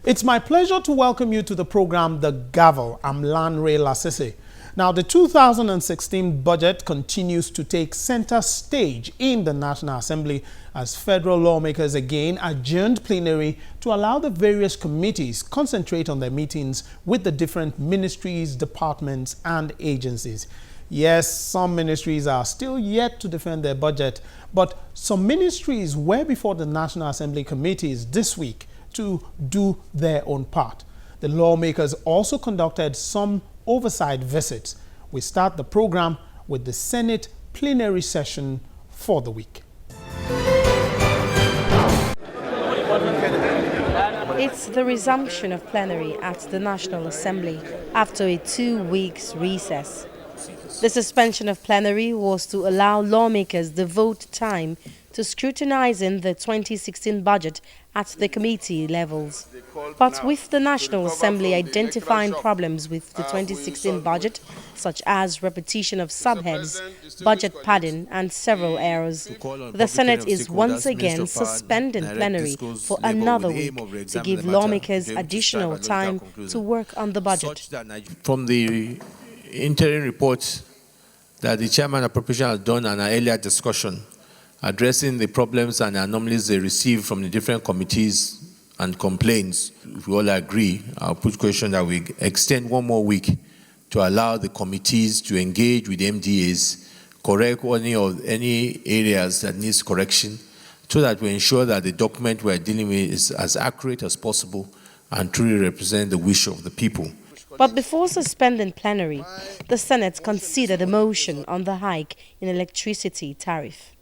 It's my pleasure to welcome you to the program, The Gavel. I'm Lanre Lasese. Now, the 2016 budget continues to take center stage in the National Assembly as federal lawmakers again adjourned plenary to allow the various committees concentrate on their meetings with the different ministries, departments, and agencies. Yes, some ministries are still yet to defend their budget, but some ministries were before the National Assembly committees this week to do their own part. The lawmakers also conducted some oversight visits. We start the program with the Senate plenary session for the week. It's the resumption of plenary at the National Assembly after a 2 weeks recess. The suspension of plenary was to allow lawmakers devote time to scrutinizing the 2016 budget at the committee levels. But with the National Assembly identifying problems with the 2016 budget, such as repetition of subheads, budget padding, and several errors, the Senate is once again suspending plenary for another week to give lawmakers additional time to work on the budget. From the interim report that the Chairman of Appropriation has done an earlier discussion addressing the problems and anomalies they receive from the different committees and complaints, if we all agree, I'll put question that we extend 1 more week to allow the committees to engage with the MDAs, correct any areas that needs correction, so that we ensure that the document we're dealing with is as accurate as possible and truly represent the wish of the people. But before suspending plenary, the Senate considered a motion on the hike in electricity tariff.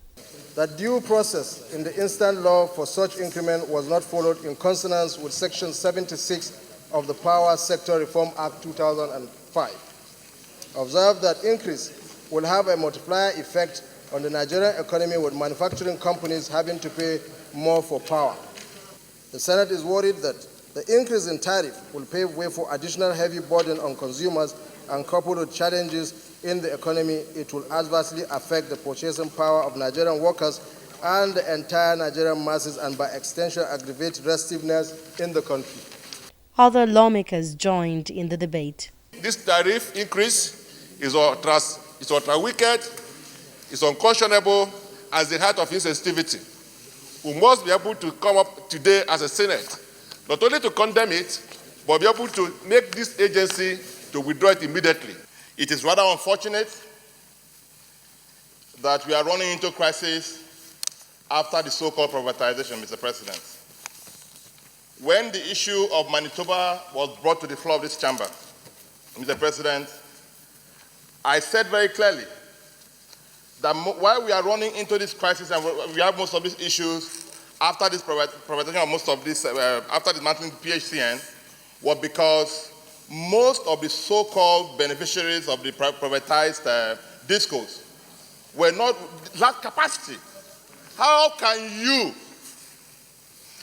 That due process in the instant law for such increment was not followed in consonance with Section 76 of the Power Sector Reform Act 2005. Observe that increase will have a multiplier effect on the Nigerian economy, with manufacturing companies having to pay more for power. The Senate is worried that the increase in tariff will pave way for additional heavy burden on consumers, and coupled with challenges in the economy, it will adversely affect the purchasing power of Nigerian workers and the entire Nigerian masses, and by extension aggravate restiveness in the country. Other lawmakers joined in the debate. This tariff increase is ultra-wicked, it's unconscionable, as the heart of insensitivity. We must be able to come up today as a Senate, not only to condemn it, but be able to make this agency to withdraw it immediately. It is rather unfortunate that we are running into crisis after the so-called privatization, Mr. President. When the issue of Manitoba was brought to the floor of this chamber, Mr. President, I said very clearly that while we are running into this crisis and we have most of these issues after this privatization of most of this, after dismantling the PHCN, was because most of the so-called beneficiaries of the privatized discos lack capacity. How can you,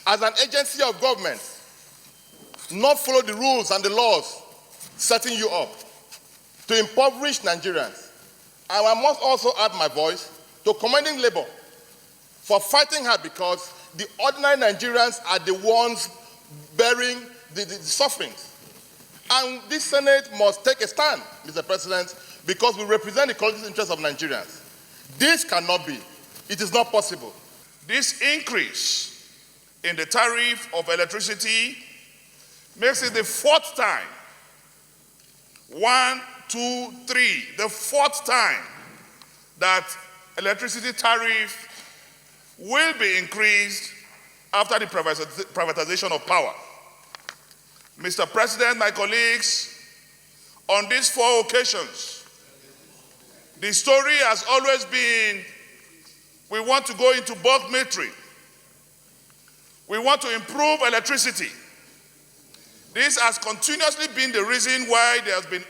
as an agency of government, not follow the rules and the laws setting you up to impoverish Nigerians? And I must also add my voice to commending Labour for fighting hard, because the ordinary Nigerians are the ones bearing the sufferings. And this Senate must take a stand, Mr. President, because we represent the collective interests of Nigerians. This cannot be. It is not possible. This increase in the tariff of electricity makes it the 4th time. 1, 2, 3, the 4th time that electricity tariff will be increased after the privatization of power. Mr. President, my colleagues, on these 4 occasions, the story has always been, we want to go into bulk metering. We want to improve electricity. This has continuously been the reason why there has been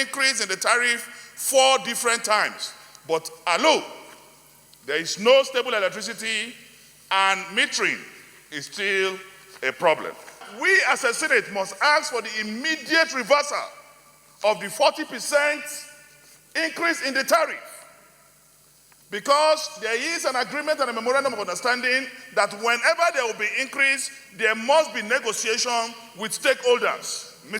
increase in the tariff 4 different times. But hello, there is no stable electricity, and metering is still a problem. We as a Senate must ask for the immediate reversal of the 40% increase in the tariff. Because there is an agreement and a memorandum of understanding that whenever there will be increase, there must be negotiation with stakeholders.